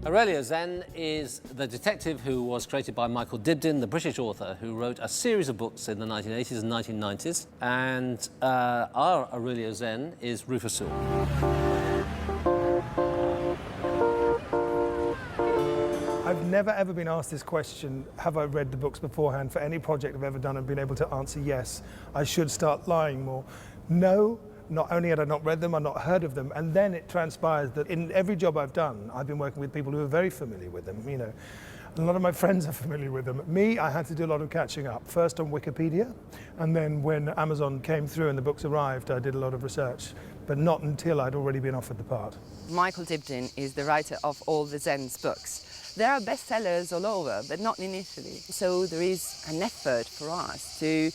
Aurelio Zen is the detective who was created by Michael Dibdin, the British author, who wrote a series of books in the 1980s and 1990s. And our Aurelio Zen is Rufus Sewell. I've never ever been asked this question, have I read the books beforehand for any project I've ever done and been able to answer yes. I should start lying more. No. Not only had I not read them, I'd not heard of them, and then it transpires that in every job I've done, I've been working with people who are very familiar with them, you know. A lot of my friends are familiar with them. Me, I had to do a lot of catching up, first on Wikipedia, and then when Amazon came through and the books arrived, I did a lot of research, but not until I'd already been offered the part. Michael Dibdin is the writer of all the Zen's books. There are bestsellers all over, but not in Italy. So there is an effort for us to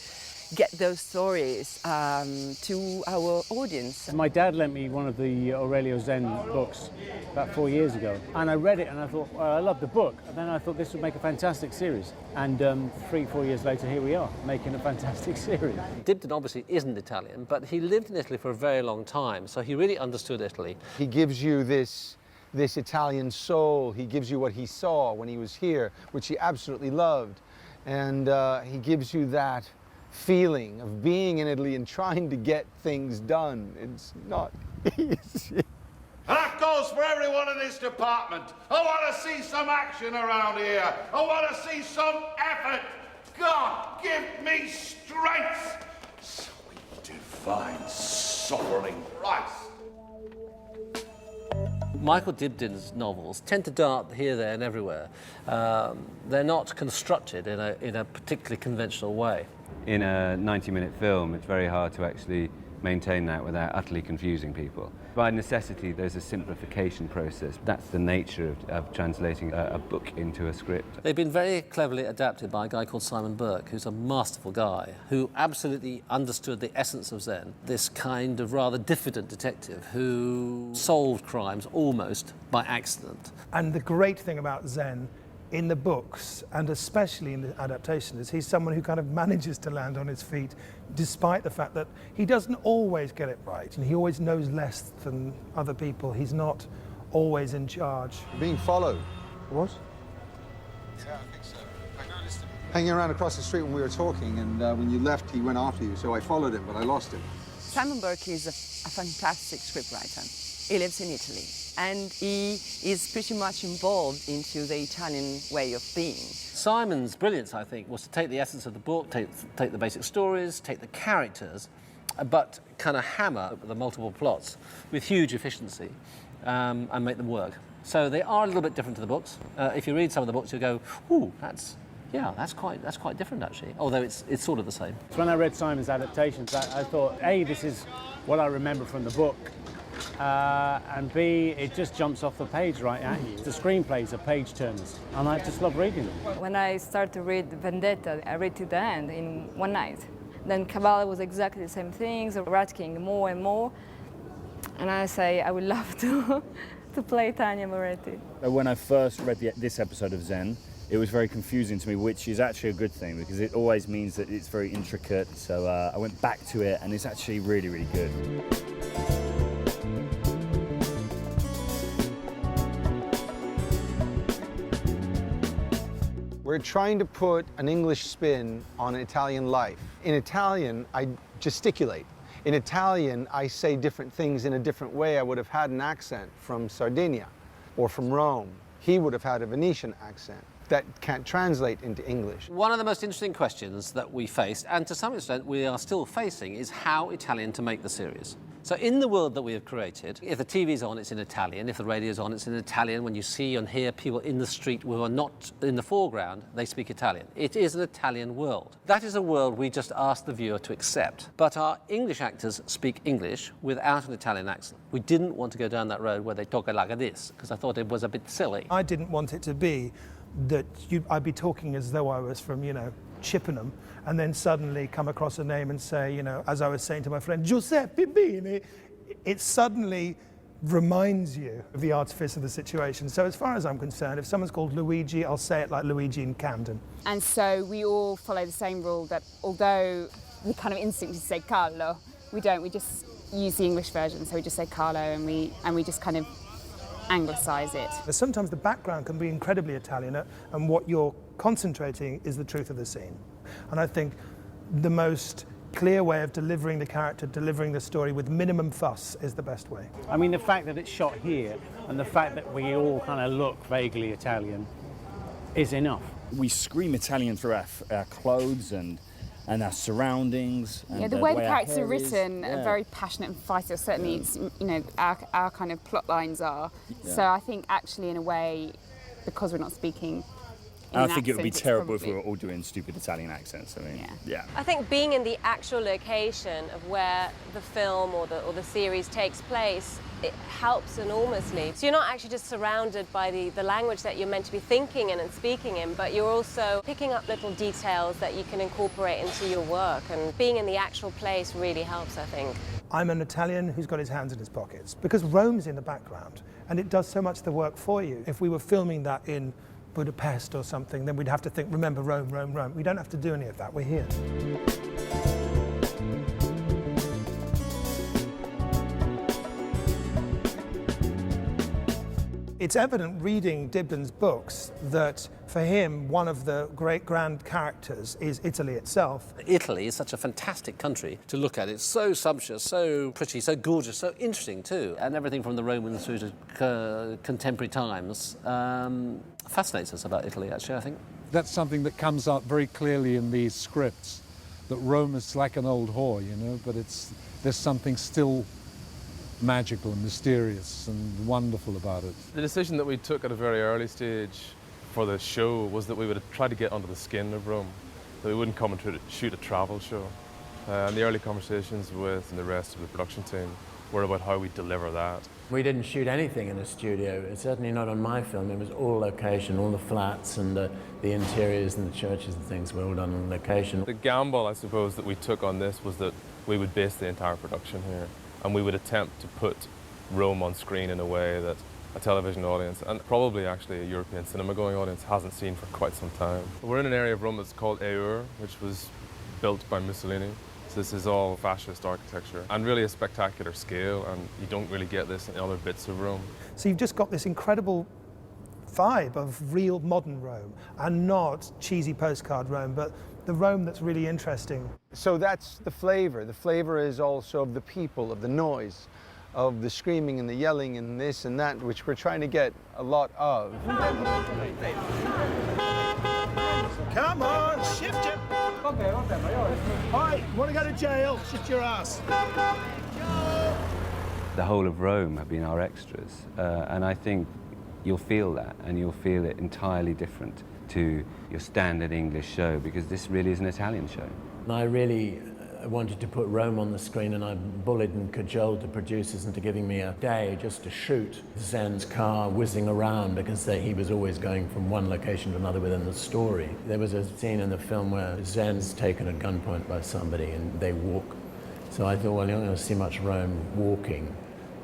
get those stories to our audience. My dad lent me one of the Aurelio Zen books about 4 years ago, and I read it and I thought, well, I love the book, and then I thought this would make a fantastic series. And 3-4 years later, here we are, making a fantastic series. Dibdin obviously isn't Italian, but he lived in Italy for a very long time, so he really understood Italy. He gives you this Italian soul. He gives you what he saw when he was here, which he absolutely loved. And he gives you that feeling of being in Italy and trying to get things done. It's not easy. And that goes for everyone in this department. I want to see some action around here. I want to see some effort. God, give me strength. Sweet divine suffering Christ. Michael Dibdin's novels tend to dart here, there and everywhere. They're not constructed in a particularly conventional way. In a 90-minute film, it's very hard to actually maintain that without utterly confusing people. By necessity, there's a simplification process. That's the nature of translating a book into a script. They've been very cleverly adapted by a guy called Simon Burke, who's a masterful guy, who absolutely understood the essence of Zen, this kind of rather diffident detective who solved crimes almost by accident. And the great thing about Zen in the books, and especially in the adaptation, is he's someone who kind of manages to land on his feet, despite the fact that he doesn't always get it right, and he always knows less than other people. He's not always in charge. Being followed. What? Yeah, I think so. I noticed him Hanging around across the street when we were talking, and when you left, he went after you, so I followed him, but I lost him. Simon Burke is a fantastic scriptwriter. He lives in Italy, and he is pretty much involved into the Italian way of being. Simon's brilliance, I think, was to take the essence of the book, take the basic stories, take the characters, but kind of hammer the multiple plots with huge efficiency and make them work. So they are a little bit different to the books. If you read some of the books, you go, ooh, that's quite different, actually, although it's sort of the same. So when I read Simon's adaptations, I thought, A, this is what I remember from the book, and B, it just jumps off the page right at you. The screenplays are page-turners, and I just love reading them. When I started to read Vendetta, I read to the end in one night. Then Cavallo was exactly the same things, Rat King more and more, and I say I would love to play Tanya Moretti. When I first read this episode of Zen, it was very confusing to me, which is actually a good thing because it always means that it's very intricate. So I went back to it and it's actually really, really good. We're trying to put an English spin on Italian life. In Italian, I gesticulate. In Italian, I say different things in a different way. I would have had an accent from Sardinia or from Rome. He would have had a Venetian accent. That can't translate into English. One of the most interesting questions that we faced, and to some extent we are still facing, is how Italian to make the series. So in the world that we have created, if the TV's on, it's in Italian. If the radio's on, it's in Italian. When you see and hear people in the street who are not in the foreground, they speak Italian. It is an Italian world. That is a world we just asked the viewer to accept. But our English actors speak English without an Italian accent. We didn't want to go down that road where they talk like this, because I thought it was a bit silly. I didn't want it to be that I'd be talking as though I was from, Chippenham, and then suddenly come across a name and say, as I was saying to my friend, Giuseppe Bini, it suddenly reminds you of the artifice of the situation. So as far as I'm concerned, if someone's called Luigi, I'll say it like Luigi in Camden. And so we all follow the same rule that although the kind of instinct is to say Carlo, we don't, we just use the English version, so we just say Carlo and we just kind of anglicise it. But sometimes the background can be incredibly Italian, and what you're concentrating is the truth of the scene. And I think the most clear way of delivering the character, delivering the story with minimum fuss is the best way. I mean, the fact that it's shot here and the fact that we all kind of look vaguely Italian is enough. We scream Italian through our clothes and our surroundings. And Yeah, the way the our characters are hair is. written are Yeah. very passionate and vital. Certainly, it's, you know, our kind of plot lines are. Yeah. So I think actually, in a way, because we're not speaking. I think it would be accent, it's terrible if we probably- were all doing stupid Italian accents. I mean, yeah. I think being in the actual location of where the film or the series takes place, it helps enormously. So you're not actually just surrounded by the language that you're meant to be thinking in and speaking in, but you're also picking up little details that you can incorporate into your work. And being in the actual place really helps, I think. I'm an Italian who's got his hands in his pockets, because Rome's in the background, and it does so much of the work for you. If we were filming that in Budapest or something, then we'd have to think, remember Rome, Rome, Rome. We don't have to do any of that, we're here. It's evident reading Dibdin's books that for him, one of the great grand characters is Italy itself. Italy is such a fantastic country to look at. It's so sumptuous, so pretty, so gorgeous, so interesting too. And everything from the Romans through to contemporary times fascinates us about Italy, actually, I think. That's something that comes out very clearly in these scripts, that Rome is like an old whore, you know, but there's something still magical and mysterious and wonderful about it. The decision that we took at a very early stage for the show was that we would try to get under the skin of Rome, that we wouldn't come and try to shoot a travel show. And the early conversations with the rest of the production team were about how we deliver that. We didn't shoot anything in a studio, certainly not on my film. It was all location, all the flats and the interiors and the churches and things were all done on location. The gamble, I suppose, that we took on this was that we would base the entire production here, and we would attempt to put Rome on screen in a way that a television audience, and probably actually a European cinema-going audience, hasn't seen for quite some time. We're in an area of Rome that's called Eur, which was built by Mussolini. So this is all fascist architecture, and really a spectacular scale, and you don't really get this in other bits of Rome. So you've just got this incredible vibe of real modern Rome, and not cheesy postcard Rome, but the Rome that's really interesting. So that's the flavor. The flavor is also of the people, of the noise, of the screaming and the yelling and this and that, which we're trying to get a lot of. Come on, shift it. All right, you want to go to jail? Shift your ass. The whole of Rome have been our extras, and I think you'll feel that, and you'll feel it entirely different to your standard English show, because this really is an Italian show. I really wanted to put Rome on the screen, and I bullied and cajoled the producers into giving me a day just to shoot Zen's car whizzing around, because he was always going from one location to another within the story. There was a scene in the film where Zen's taken at gunpoint by somebody and they walk. So I thought, well, you're not going to see much Rome walking.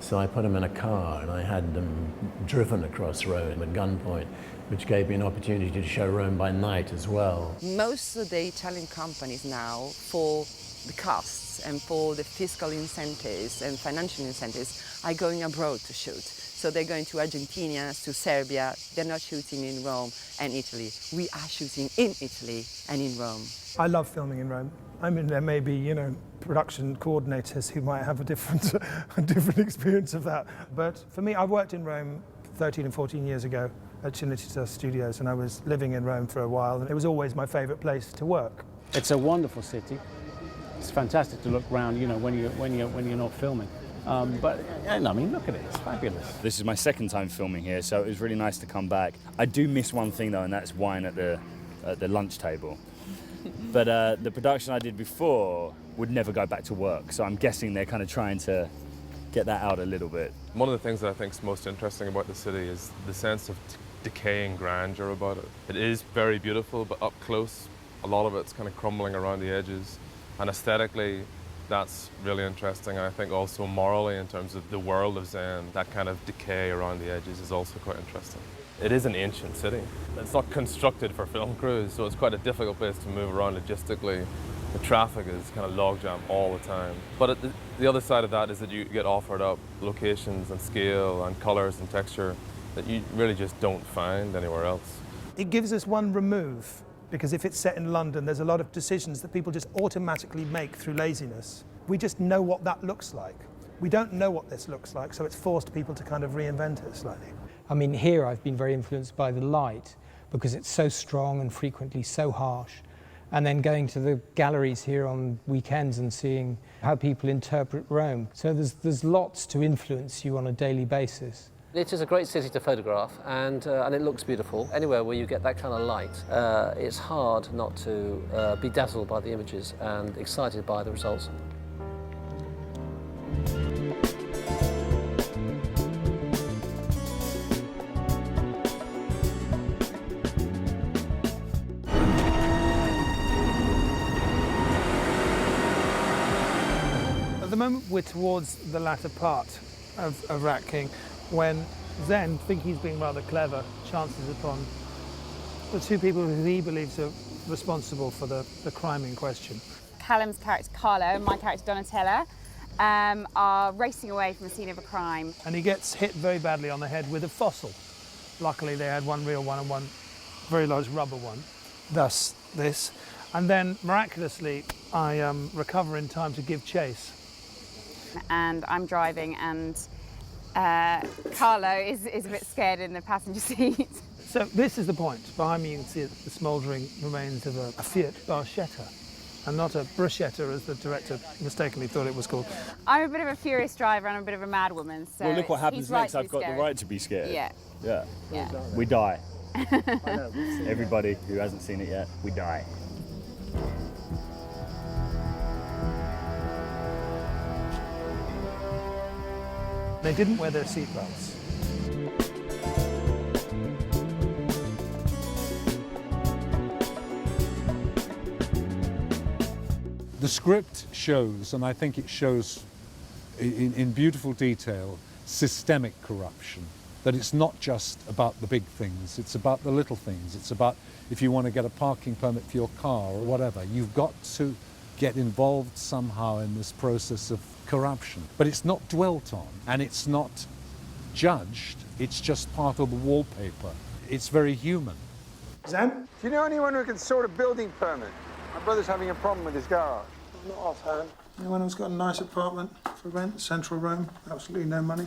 So I put them in a car and I had them driven across Rome at gunpoint, which gave me an opportunity to show Rome by night as well. Most of the Italian companies now, for the costs and for the fiscal incentives and financial incentives, are going abroad to shoot. So they're going to Argentina, to Serbia. They're not shooting in Rome and Italy. We are shooting in Italy and in Rome. I love filming in Rome. I mean, there may be, you know, production coordinators who might have a different experience of that. But for me, I worked in Rome 13 and 14 years ago at Cinecittà Studios, and I was living in Rome for a while, and it was always my favorite place to work. It's a wonderful city. It's fantastic to look around, you know, when you're not filming. But I mean, look at it, it's fabulous. This is my second time filming here, so it was really nice to come back. I do miss one thing though, and that's wine at the lunch table. But the production I did before would never go back to work, so I'm guessing they're kind of trying to get that out a little bit. One of the things that I think is most interesting about the city is the sense of decaying grandeur about it. It is very beautiful, but up close, a lot of it's kind of crumbling around the edges. And aesthetically, that's really interesting. And I think also morally, in terms of the world of Zen, that kind of decay around the edges is also quite interesting. It is an ancient city. It's not constructed for film crews, so it's quite a difficult place to move around logistically. The traffic is kind of logjam all the time. But the other side of that is that you get offered up locations and scale and colours and texture that you really just don't find anywhere else. It gives us one remove, because if it's set in London, there's a lot of decisions that people just automatically make through laziness. We just know what that looks like. We don't know what this looks like, so it's forced people to kind of reinvent it slightly. I mean, here I've been very influenced by the light because it's so strong and frequently so harsh. And then going to the galleries here on weekends and seeing how people interpret Rome. So there's lots to influence you on a daily basis. It is a great city to photograph, and it looks beautiful. Anywhere where you get that kind of light, it's hard not to be dazzled by the images and excited by the results. At the moment, we're towards the latter part of Rat King, when Zen, thinking he's being rather clever, chances upon the two people who he believes are responsible for the crime in question. Callum's character Carlo and my character Donatella are racing away from the scene of a crime. And he gets hit very badly on the head with a fossil. Luckily, they had one real one and one very large rubber one, thus this. And then, miraculously, I recover in time to give chase. And I'm driving, and Carlo is a bit scared in the passenger seat. So this is the point. Behind me you can see the smouldering remains of a Fiat Barchetta, and not a bruschetta as the director mistakenly thought it was called. I'm a bit of a furious driver and I'm a bit of a mad woman, so well, look what happens he's right next. to be I've got scared. the right to be scared. Yeah. Yeah. Yeah. We die. Everybody who hasn't seen it yet, we die. They didn't wear their seatbelts. The script shows, and I think it shows in beautiful detail, systemic corruption. That it's not just about the big things, it's about the little things. It's about if you want to get a parking permit for your car or whatever, you've got to get involved somehow in this process of corruption. But it's not dwelt on, and it's not judged, it's just part of the wallpaper. It's very human. Zen, do you know anyone who can sort a building permit? My brother's having a problem with his garage. Not offhand. Anyone who's got a nice apartment for rent, central Rome, absolutely no money?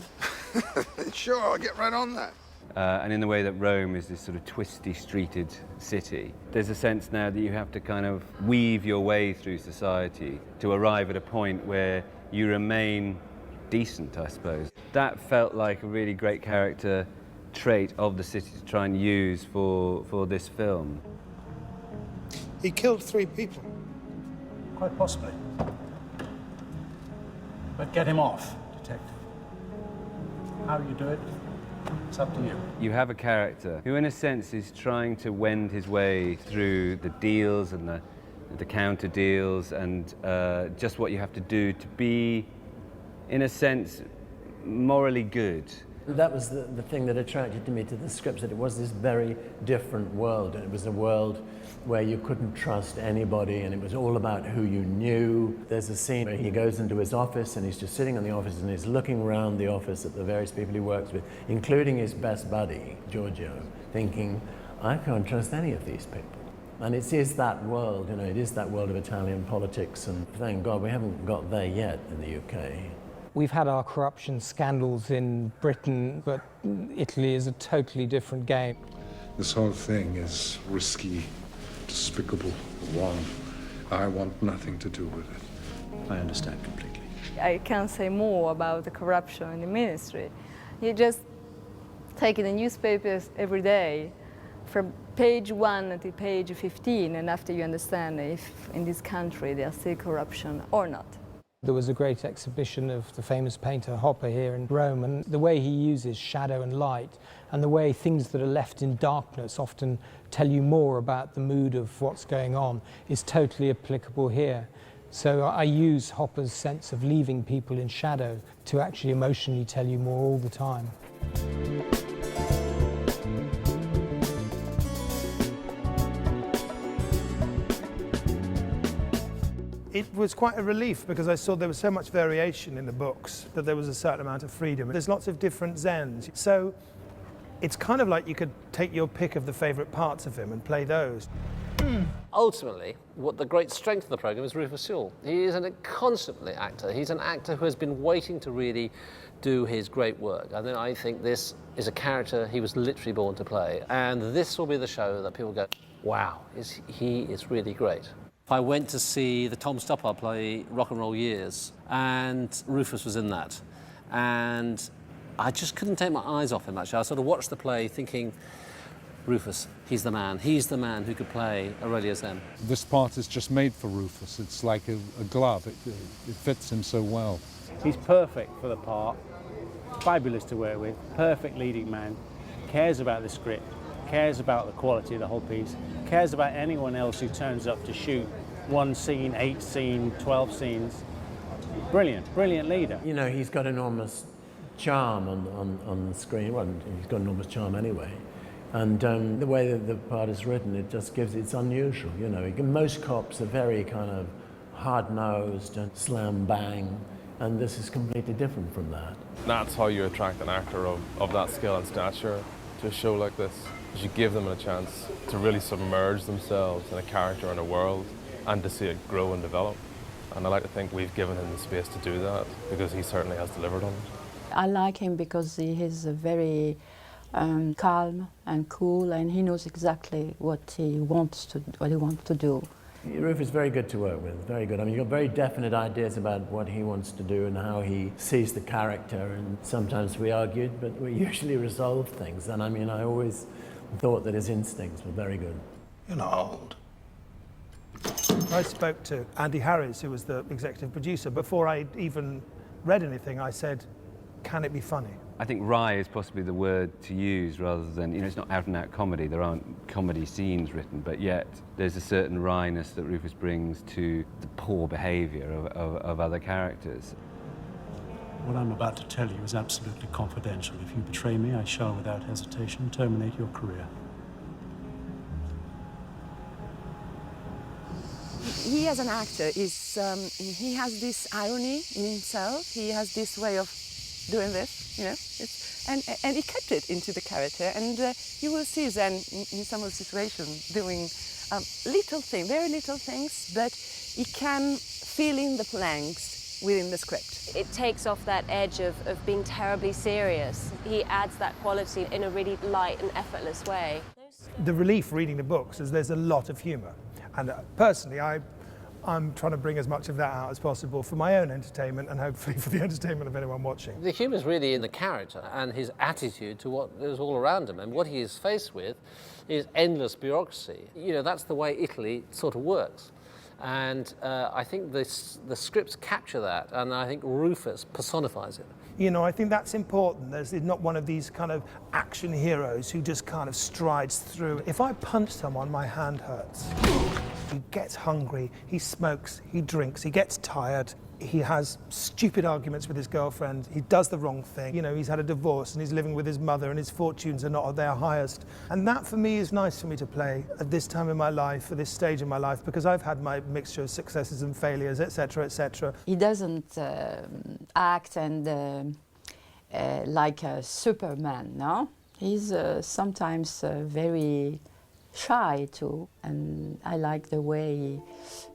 Sure, I'll get right on that. And in the way that Rome is this sort of twisty, streeted city, there's a sense now that you have to kind of weave your way through society to arrive at a point where you remain decent, I suppose. That felt like a really great character trait of the city to try and use for this film. He killed 3 people. Quite possibly. But get him off, detective. How you do it, it's up to you. You have a character who, in a sense, is trying to wend his way through the deals and the counter deals and just what you have to do to be, in a sense, morally good. That was the thing that attracted me to the script, that it was this very different world, and it was a world where you couldn't trust anybody, and it was all about who you knew. There's a scene where he goes into his office and he's just sitting in the office and he's looking around the office at the various people he works with, including his best buddy, Giorgio, thinking, I can't trust any of these people. And it is that world, you know, it is that world of Italian politics, and thank God we haven't got there yet in the UK. We've had our corruption scandals in Britain, but Italy is a totally different game. This whole thing is risky, despicable, wrong. I want nothing to do with it. I understand completely. I can't say more about the corruption in the ministry. You just take in the newspapers every day from page 1 to page 15, and after you understand if in this country there's still corruption or not. There was a great exhibition of the famous painter Hopper here in Rome, and the way he uses shadow and light and the way things that are left in darkness often tell you more about the mood of what's going on is totally applicable here. So I use Hopper's sense of leaving people in shadow to actually emotionally tell you more all the time. It was quite a relief because I saw there was so much variation in the books that there was a certain amount of freedom. There's lots of different Zens. So it's kind of like you could take your pick of the favourite parts of him and play those. Ultimately, what the great strength of the programme is Rufus Sewell. He is a consummate actor. He's an actor who has been waiting to really do his great work. And then I think this is a character he was literally born to play. And this will be the show that people go, wow, he is really great. I went to see the Tom Stoppard play Rock and Roll Years, and Rufus was in that. And I just couldn't take my eyes off him, actually. I sort of watched the play thinking, Rufus, he's the man. He's the man who could play Aurelius M. This part is just made for Rufus. It's like a glove. It fits him so well. He's perfect for the part, fabulous to work with, perfect leading man, cares about the script, cares about the quality of the whole piece, cares about anyone else who turns up to shoot 1 scene, 8 scenes, 12 scenes. Brilliant, brilliant leader. You know, he's got enormous charm on the screen. Well, he's got enormous charm anyway. And the way that the part is written, it just gives, it's unusual, you know. Most cops are very kind of hard-nosed and slam-bang, and this is completely different from that. That's how you attract an actor of that skill and stature to a show like this. Is you give them a chance to really submerge themselves in a character and a world and to see it grow and develop. And I like to think we've given him the space to do that because he certainly has delivered on it. I like him because he is very calm and cool, and he knows exactly what he wants to do. Rufus is very good to work with, very good. I mean, you've got very definite ideas about what he wants to do and how he sees the character, and sometimes we argued, but we usually resolved things. And I mean, I always thought that his instincts were very good. You're not old. I spoke to Andy Harris, who was the executive producer. Before I even read anything, I said, can it be funny? I think wry is possibly the word to use rather than, it's not out and out comedy. There aren't comedy scenes written, but yet there's a certain wryness that Rufus brings to the poor behaviour of other characters. What I'm about to tell you is absolutely confidential. If you betray me, I shall, without hesitation, terminate your career. He, as an actor, he has this irony in himself. He has this way of doing this, you know, and he kept it into the character. And you will see then in some of the situations doing little things, very little things, but he can fill in the blanks within the script. It takes off that edge of being terribly serious. He adds that quality in a really light and effortless way. The relief reading the books is there's a lot of humour. And personally, I'm trying to bring as much of that out as possible for my own entertainment and hopefully for the entertainment of anyone watching. The humour is really in the character and his attitude to what is all around him, and what he is faced with is endless bureaucracy. You know, that's the way Italy sort of works. And I think the scripts capture that, and I think Rufus personifies it. You know, I think that's important. There's not one of these kind of action heroes who just kind of strides through. If I punch someone, my hand hurts. He gets hungry, he smokes, he drinks, he gets tired, he has stupid arguments with his girlfriend, he does the wrong thing. You know, he's had a divorce and he's living with his mother and his fortunes are not at their highest. And that for me is nice for me to play at this time in my life, at this stage in my life, because I've had my mixture of successes and failures, etc., etc. He doesn't act and like a Superman, no? He's sometimes very shy too, and I like the way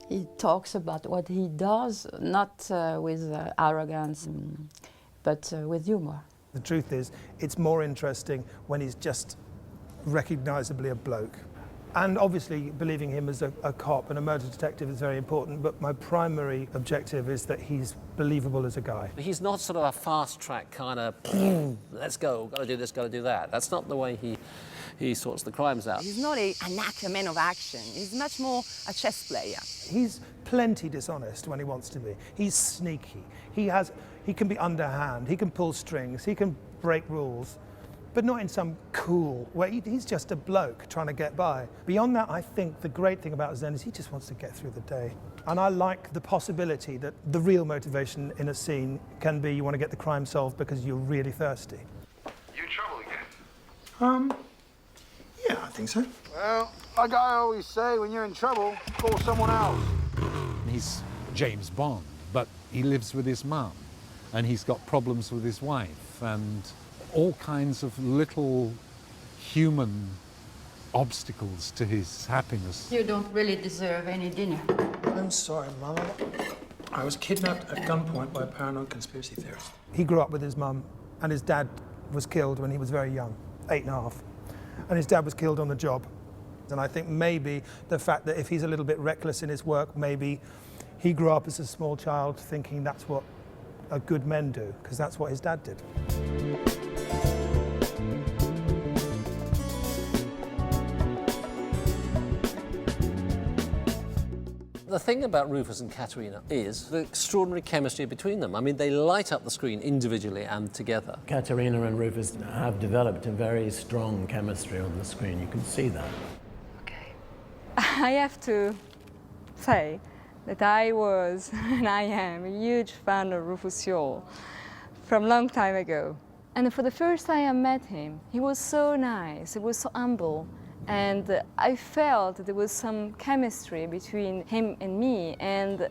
he talks about what he does, not with arrogance, but with humor. The truth is, it's more interesting when he's just recognisably a bloke. And obviously, believing him as a cop and a murder detective is very important, but my primary objective is that he's believable as a guy. He's not sort of a fast-track kind of, let's go, got to do this, got to do that. That's not the way he sorts the crimes out. He's not an actor, man of action. He's much more a chess player. He's plenty dishonest when he wants to be. He's sneaky. He can be underhand. He can pull strings. He can break rules, but not in some cool way. He's just a bloke trying to get by. Beyond that, I think the great thing about Zen is he just wants to get through the day. And I like the possibility that the real motivation in a scene can be you want to get the crime solved because you're really thirsty. You in trouble again? Yeah, I think so. Well, like I always say, when you're in trouble, call someone else. He's James Bond, but he lives with his mum and he's got problems with his wife and all kinds of little human obstacles to his happiness. You don't really deserve any dinner. I'm sorry, Mama. I was kidnapped at gunpoint by a paranoid conspiracy theorist. He grew up with his mum, and his dad was killed when he was very young, 8.5. And his dad was killed on the job. And I think maybe the fact that if he's a little bit reckless in his work, maybe he grew up as a small child thinking that's what good men do, because that's what his dad did. The thing about Rufus and Katerina is the extraordinary chemistry between them. I mean, they light up the screen individually and together. Katerina and Rufus have developed a very strong chemistry on the screen. You can see that. I have to say that I was, and I am, a huge fan of Rufus Sewell from a long time ago. And for the first time I met him, he was so nice, he was so humble. And I felt there was some chemistry between him and me, and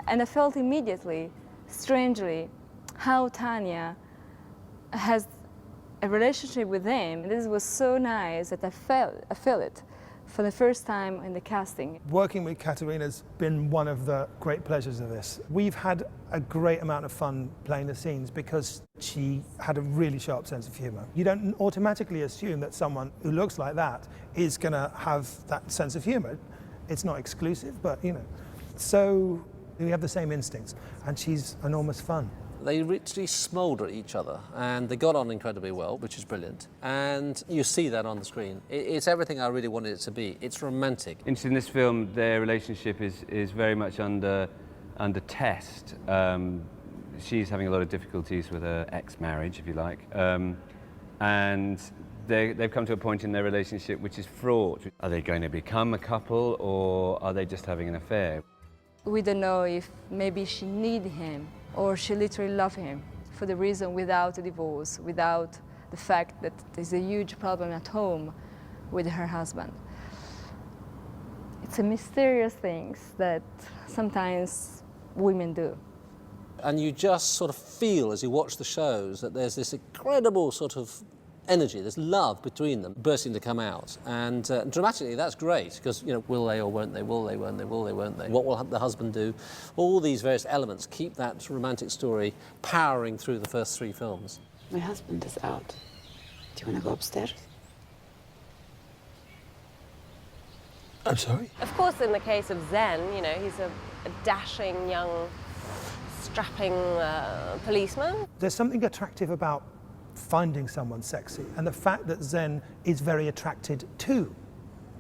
I felt immediately, strangely, how Tanya has a relationship with him. This was so nice that I felt it for the first time in the casting. Working with Katerina's been one of the great pleasures of this. We've had a great amount of fun playing the scenes because she had a really sharp sense of humour. You don't automatically assume that someone who looks like that is going to have that sense of humour. It's not exclusive, but you know. So we have the same instincts, and she's enormous fun. They literally smoulder at each other, and they got on incredibly well, which is brilliant. And you see that on the screen. It's everything I really wanted it to be. It's romantic. In this film, their relationship is very much under test. She's having a lot of difficulties with her ex-marriage, if you like, and they've come to a point in their relationship which is fraught. Are they going to become a couple, or are they just having an affair? We don't know if maybe she needs him or she literally loves him for the reason without a divorce, without the fact that there's a huge problem at home with her husband. It's a mysterious thing that sometimes women do. And you just sort of feel as you watch the shows that there's this incredible sort of energy, this love between them bursting to come out. And dramatically, that's great, because, you know, will they or won't they, will they, won't they, will they, won't they, what will the husband do? All these various elements keep that romantic story powering through the first 3 films. My husband is out. Do you want to go upstairs? I'm sorry? Of course, in the case of Zen, you know, he's a dashing, young, strapping policeman. There's something attractive about finding someone sexy, and the fact that Zen is very attracted to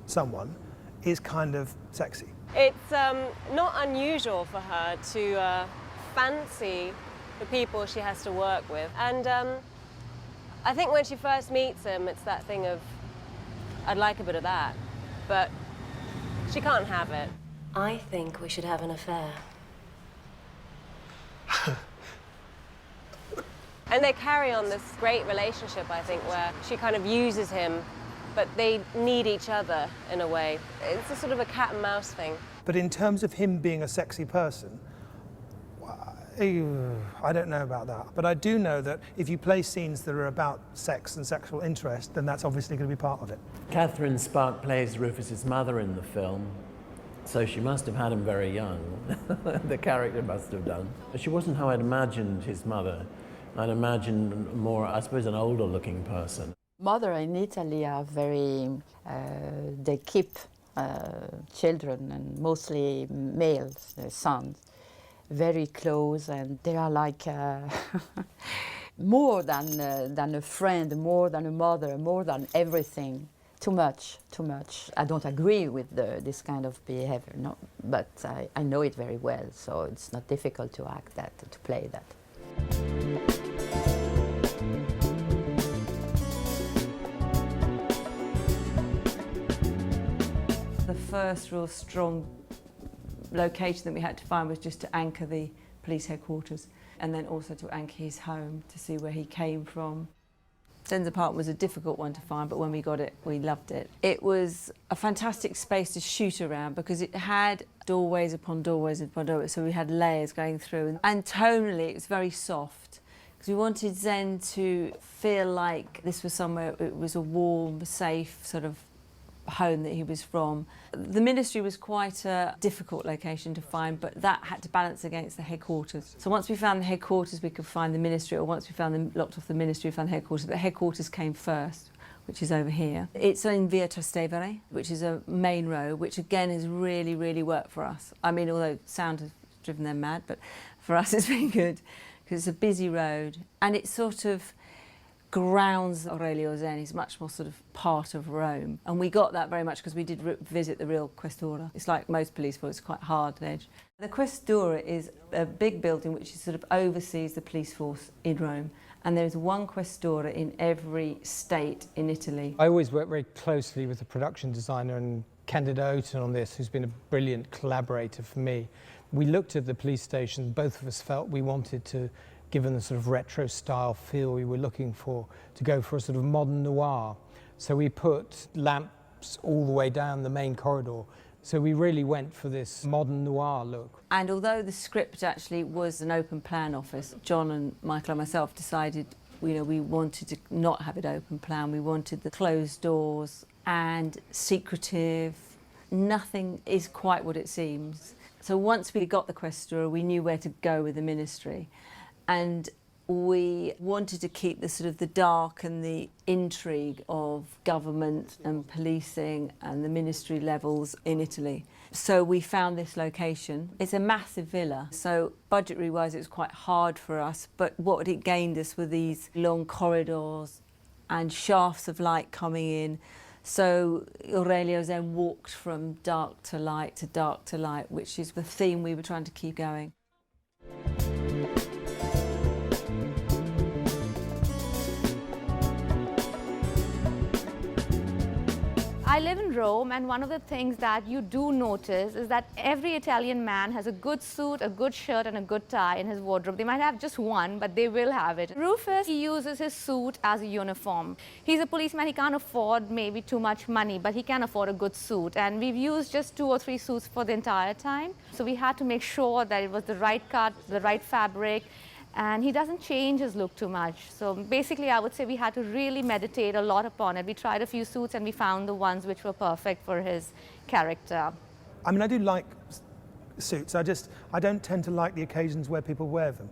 someone is kind of sexy. It's not unusual for her to fancy the people she has to work with, and I think when she first meets him, it's that thing of, I'd like a bit of that, but she can't have it. I think we should have an affair. And they carry on this great relationship, I think, where she kind of uses him, but they need each other in a way. It's a sort of a cat and mouse thing. But in terms of him being a sexy person, I don't know about that. But I do know that if you play scenes that are about sex and sexual interest, then that's obviously going to be part of it. Catherine Spark plays Rufus's mother in the film, so she must have had him very young. The character must have done. She wasn't how I'd imagined his mother. I'd imagined more, I suppose, an older-looking person. Mother in Italy are very, they keep children, and mostly males, their sons, very close, and they are like more than a friend, more than a mother, more than everything. Too much, too much. I don't agree with this kind of behavior, no, but I know it very well, so it's not difficult to act that, to play that. The first real strong location that we had to find was just to anchor the police headquarters, and then also to anchor his home to see where he came from. Zen's apartment was a difficult one to find, but when we got it, we loved it. It was a fantastic space to shoot around because it had doorways upon doorways upon doorways, so we had layers going through. And tonally, it was very soft, because we wanted Zen to feel like this was somewhere, it was a warm, safe sort of home that he was from. The ministry was quite a difficult location to find, but that had to balance against the headquarters. So once we found the headquarters, we could find the ministry, or once we found them locked off the ministry, we found the headquarters. But the headquarters came first, which is over here. It's in Via Trastevere, which is a main road, which again has really, really worked for us. I mean, although sound has driven them mad, but for us it's been good, because it's a busy road, and it sort of grounds Aurelio Zen. He's much more sort of part of Rome. And we got that very much because we did visit the real Questura. It's like most police force, it's quite hard-edged. The Questura is a big building which sort of oversees the police force in Rome. And there's one Questura in every state in Italy. I always work very closely with the production designer and Candida Oten on this, who's been a brilliant collaborator for me. We looked at the police station, both of us felt we wanted to, given the sort of retro style feel we were looking for, to go for a sort of modern noir. So we put lamps all the way down the main corridor. So we really went for this modern noir look. And although the script actually was an open plan office, John and Michael and myself decided, you know, we wanted to not have it open plan. We wanted the closed doors and secretive. Nothing is quite what it seems. So once we got the Questura, we knew where to go with the ministry. And we wanted to keep the sort of the dark and the intrigue of government and policing and the ministry levels in Italy. So we found this location. It's a massive villa, so budgetary-wise it was quite hard for us, but what it gained us were these long corridors and shafts of light coming in. So Aurelio then walked from dark to light, which is the theme we were trying to keep going. I live in Rome, and one of the things that you do notice is that every Italian man has a good suit, a good shirt, and a good tie in his wardrobe. They might have just one, but they will have it. Rufus, he uses his suit as a uniform. He's a policeman, he can't afford maybe too much money, but he can afford a good suit. And we've used just 2 or 3 suits for the entire time. So we had to make sure that it was the right cut, the right fabric, and he doesn't change his look too much. So basically, I would say we had to really meditate a lot upon it. We tried a few suits and we found the ones which were perfect for his character. I mean, I do like suits. I don't tend to like the occasions where people wear them.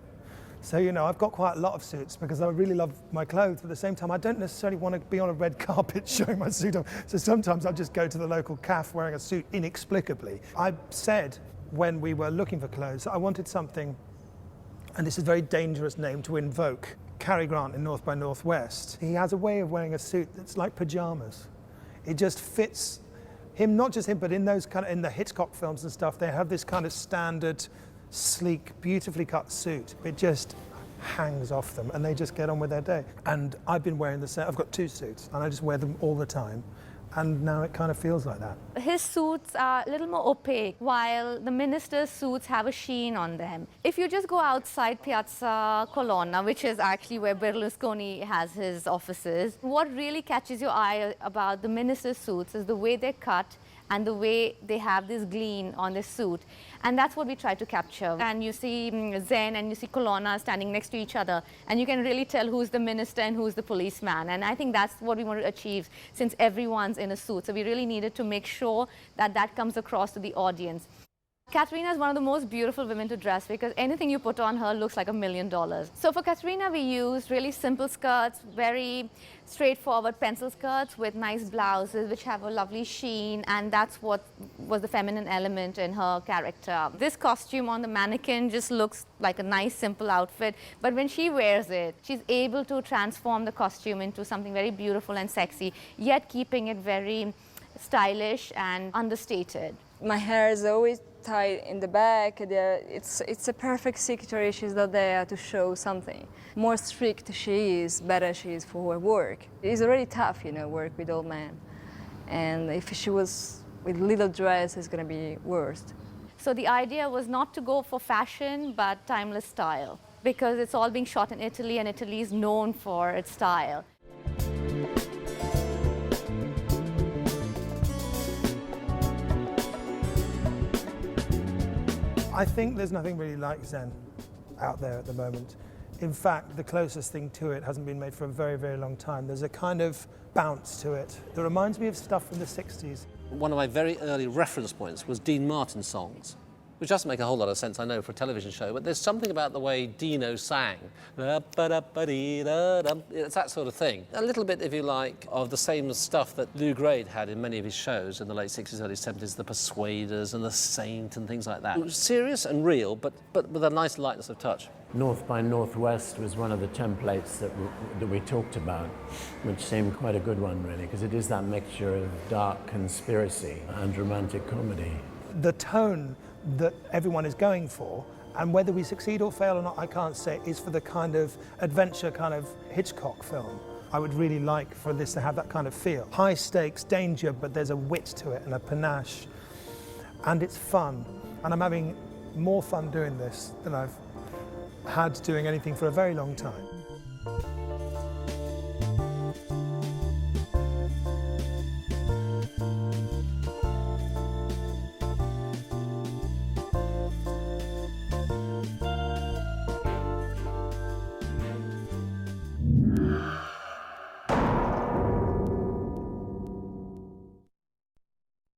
So, you know, I've got quite a lot of suits because I really love my clothes, but at the same time, I don't necessarily want to be on a red carpet showing my suit off. So sometimes I'll just go to the local cafe wearing a suit inexplicably. I said when we were looking for clothes, I wanted something, and this is a very dangerous name to invoke, Cary Grant in North by Northwest. He has a way of wearing a suit that's like pajamas. It just fits him, not just him, but in those kind of, in the Hitchcock films and stuff, they have this kind of standard, sleek, beautifully cut suit. It just hangs off them and they just get on with their day. And I've been wearing the same, I've got 2 suits and I just wear them all the time. And now it kind of feels like that. His suits are a little more opaque, while the minister's suits have a sheen on them. If you just go outside Piazza Colonna, which is actually where Berlusconi has his offices, what really catches your eye about the minister's suits is the way they're cut and the way they have this gleam on the suit. And that's what we try to capture. And you see Zen and you see Colonna standing next to each other, and you can really tell who's the minister and who's the policeman. And I think that's what we want to achieve, since everyone's in a suit. So we really needed to make sure that that comes across to the audience. Katerina is one of the most beautiful women to dress because anything you put on her looks like $1 million. So for Katerina, we used really simple skirts, very straightforward pencil skirts with nice blouses which have a lovely sheen, and that's what was the feminine element in her character. This costume on the mannequin just looks like a nice simple outfit, but when she wears it, she's able to transform the costume into something very beautiful and sexy, yet keeping it very stylish and understated. My hair is always tied in the back. It's a perfect secretary. She's not there to show something. More strict she is, better she is for her work. It's already tough, you know, work with old men. And if she was with little dress, it's going to be worse. So the idea was not to go for fashion, but timeless style, because it's all being shot in Italy, and Italy is known for its style. I think there's nothing really like Zen out there at the moment. In fact, the closest thing to it hasn't been made for a very, very long time. There's a kind of bounce to it that reminds me of stuff from the 60s. One of my very early reference points was Dean Martin songs, which doesn't make a whole lot of sense, I know, for a television show, but there's something about the way Dino sang. It's that sort of thing. A little bit, if you like, of the same stuff that Lou Grade had in many of his shows in the late 60s, early 70s, the Persuaders and the Saint and things like that. It was serious and real, but with a nice lightness of touch. North by Northwest was one of the templates that we talked about, which seemed quite a good one, really, because it is that mixture of dark conspiracy and romantic comedy. The tone that everyone is going for, and whether we succeed or fail or not, I can't say, is for the kind of adventure kind of Hitchcock film. I would really like for this to have that kind of feel. High stakes, danger, but there's a wit to it and a panache, and it's fun. And I'm having more fun doing this than I've had doing anything for a very long time.